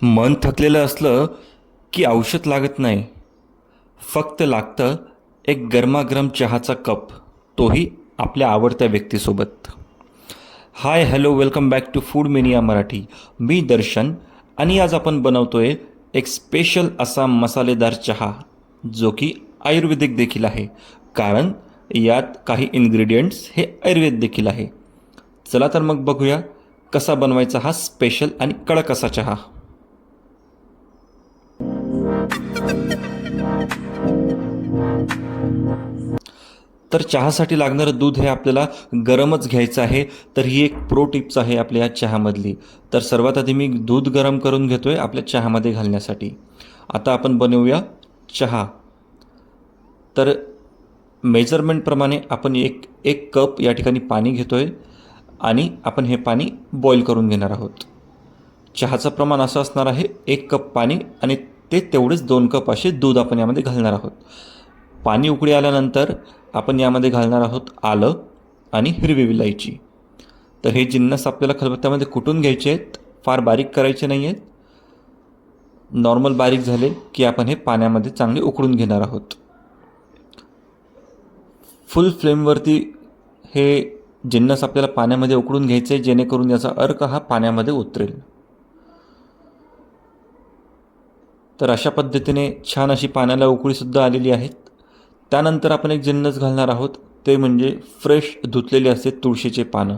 मन थकलेलं असलं की औषध लागत नाही. फक्त लागतं एक गरमागरम चहाचा कप, तोही आपल्या आवडत्या व्यक्तीसोबत. Hi hello welcome back to food mania Marathi. मी दर्शन आणि आज आपण बनवतोय एक स्पेशल असा मसालेदार चहा, जो की आयुर्वेदिक देखील आहे, कारण यात काही इन्ग्रेडियंट्स हे आयुर्वेद देखील आहे. चला तर मग बघूया कसा बनवायचा हा स्पेशल आणि कडक असा चहा. तर चहासाठी लागणारं दूध हे आपल्याला गरमच घ्यायचं आहे. तर ही एक प्रो टिप्स आहे आपल्या या चहामधली. तर सर्वात आधी मी दूध गरम करून घेतो आहे आपल्या चहामध्ये घालण्यासाठी. आता आपण बनवूया चहा. तर मेजरमेंटप्रमाणे आपण एक एक कप या ठिकाणी पाणी घेतो आहे आणि आपण हे पाणी बॉईल करून घेणार आहोत. चहाचं प्रमाण असं असणार आहे, 1 कप पाणी आणि ते तेवढेच 2 कप असे दूध आपण यामध्ये घालणार आहोत. पाणी उकळी आल्यानंतर आपण यामध्ये घालणार आहोत आलं आणि हिरवी विलायची. तर हे जिन्नस आपल्याला खलबत्त्यामध्ये कुटून घ्यायचे आहेत, फार बारीक करायचे नाही आहेत. नॉर्मल बारीक झाले की आपण हे पाण्यामध्ये चांगले उकळून घेणार आहोत. फुल फ्लेमवरती हे जिन्नस आपल्याला पाण्यामध्ये उकळून घ्यायचे आहे, जेणेकरून याचा अर्क हा पाण्यामध्ये उतरेल. तर अशा पद्धतीने छान अशी पाण्याला उकळीसुद्धा आलेली आहेत. त्यानंतर आपण एक जिन्नस घालणार आहोत, ते म्हणजे फ्रेश धुतलेले असते तुळशीचे पानं.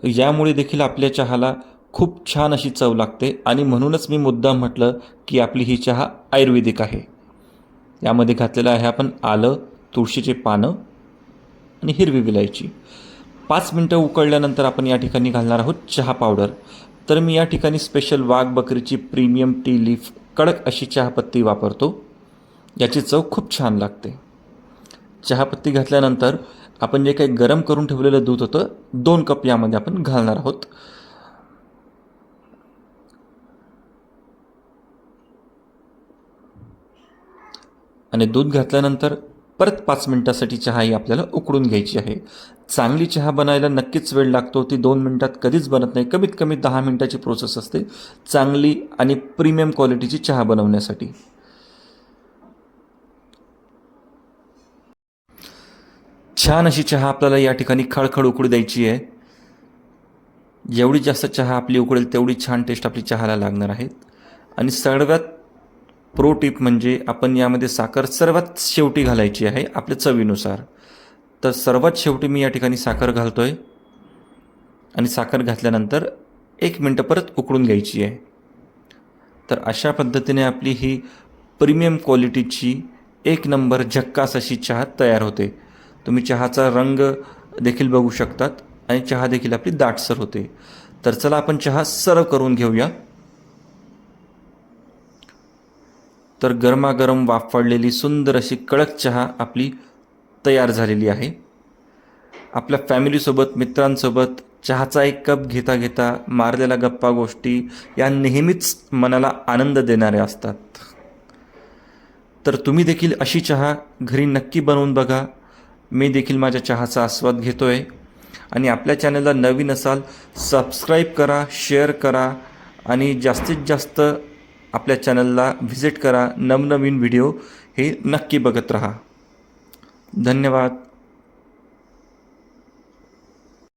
यामुळे देखील आपल्या चहाला खूप छान अशी चव लागते आणि म्हणूनच मी मुद्दाम म्हटलं की आपली ही चहा आयुर्वेदिक आहे. यामध्ये घातलेलं आहे आपण आलं, तुळशीचे पानं आणि हिरवी विलायची. 5 मिनटं उकळल्यानंतर आपण या ठिकाणी घालणार आहोत चहा पावडर. तर मी या ठिकाणी स्पेशल वाघ बकरीची प्रीमियम टी लीफ कडक अशी चहापत्ती वापरतो. याची चव खूप छान लागते. चहापत्ती घातल्यानंतर आपण जे काही गरम करून ठेवलेलं दूध होतं, 2 कप यामध्ये आपण घालणार आहोत. आणि दूध घातल्यानंतर परत 5 मिनटासाठी चहा ही आपल्याला उकळून घ्यायची आहे. चांगली चहा बनायला नक्कीच वेळ लागतो, ती 2 मिनटात कधीच बनत नाही. कमीत कमी 10 मिनटाची प्रोसेस असते चांगली आणि प्रीमियम क्वालिटीची चहा बनवण्यासाठी. छान अशी चहा आपल्याला या ठिकाणी खळखळ उकळू द्यायची आहे. जेवढी जास्त चहा आपली उकळेल तेवढी छान टेस्ट आपली चहाला लागणार आहेत. आणि सर्वात प्रो टिप म्हणजे आपण यामध्ये साखर सर्वात शेवटी घालायची आहे आपल्या चवीनुसार. तर सर्वात शेवटी मी या ठिकाणी साखर घालतो आहे आणि साखर घातल्यानंतर 1 मिनटं परत उकळून घ्यायची आहे. तर अशा पद्धतीने आपली ही प्रीमियम क्वालिटीची 1 नंबर झक्कास अशी चहा तयार होते. तुम्ही चहाचा रंग देखील बघू शकतात आणि चहा देखील आपली दाटसर होते. तर चला आपण चहा सर्व करून घेऊया. तर गरमागरम वाफाळलेली सुंदर अशी कडक चहा आपली तयार झालेली आहे. आपल्या फॅमिलीसोबत, मित्रांसोबत चहाचा एक कप घेता घेता मारलेल्या गप्पा गोष्टी या नेहमीच मनाला आनंद देणाऱ्या असतात. तर तुम्ही देखील अशी चहा घरी नक्की बनवून बघा. मी देखील माझ्या चहाचा आस्वाद घेतो आहे. आणि आपल्या चॅनलला नवीन असाल, सबस्क्राईब करा, शेअर करा आणि जास्तीत जास्त आपल्या चॅनलला व्हिजिट करा. नवनवीन व्हिडिओ हे नक्की बघत राहा. धन्यवाद.